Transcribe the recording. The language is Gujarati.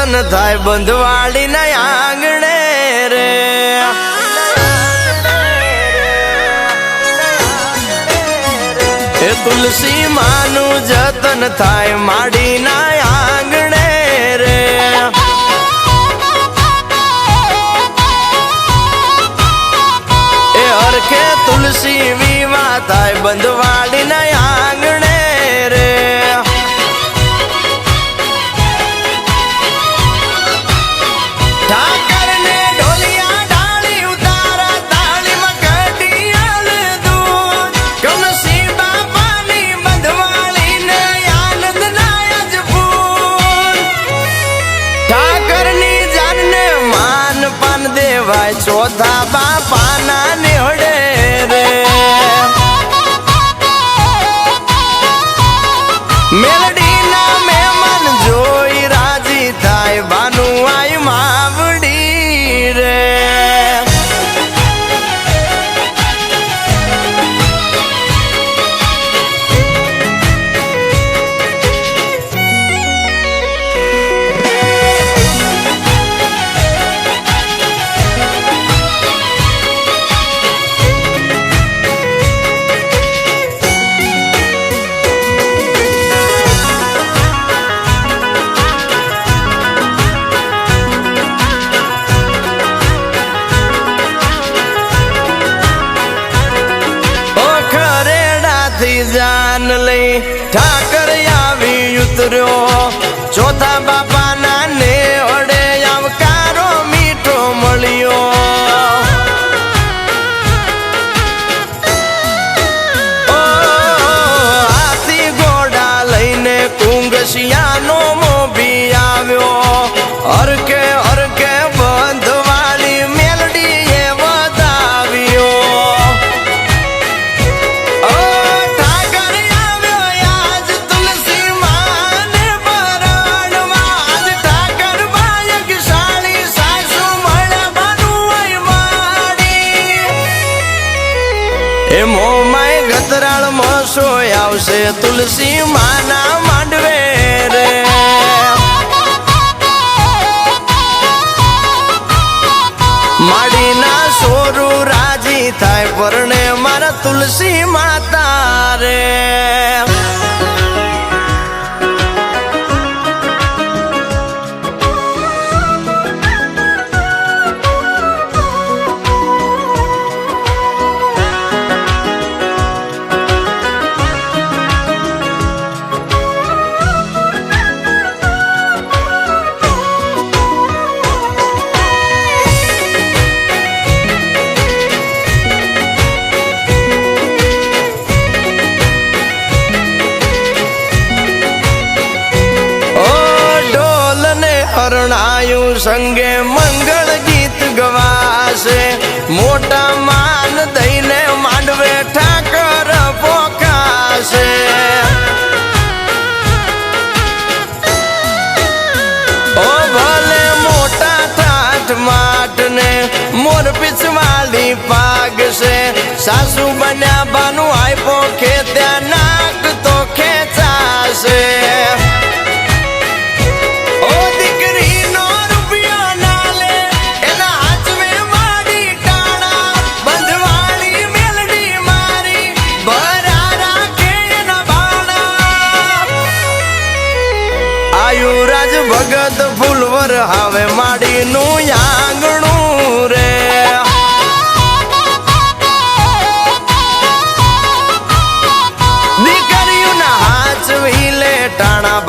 જતન થાય બંધવાડી ના આંગણે રે એ તુલસી માનું જતન થાય માડી ના આંગણે રે એ હરખે તુલસી વિવાહ થાય બંધવાડી ના આંગણે રે ચોથા બાપા ના નેહડે રે મેલડી ના મહેમાન જોઈ રાજી થાય બાનું આય માવડી રે જાન લઈ ઠાકર આવી ઉતર્યો ચોથા બાપા ના નેહડે આવકારો મીઠો મળ્યો હાથી ઘોડા લઈને કુંગસિયાનો મોભી આવ્યો હરકે હરકે બંધવાળી મેલડી એ વધાવ્યો એ મોમાય ગતરાળ મોસોય આવશે તુલસી માના માંડવે રે માડીના સોરું રાજી થાય પરણે મારા તુલસી માતા રે અરણાયું સંગે મંગળ ગીત ગવાશે મોટા માન દઈને માંડવે ઠાકર પોકાશે ઓ ભલે મોટા ઠાઠ માઠ ને મોર પીછવાળી પાગશે સાસુ બન્યા બાનું આપ્યો ખેત્યા નાક તો ખેંચાશે આયુરાજ ભગત ફૂલવર હવે માડીનું આંગણું રે દીકરીઓના હાથ વિલે ટાણા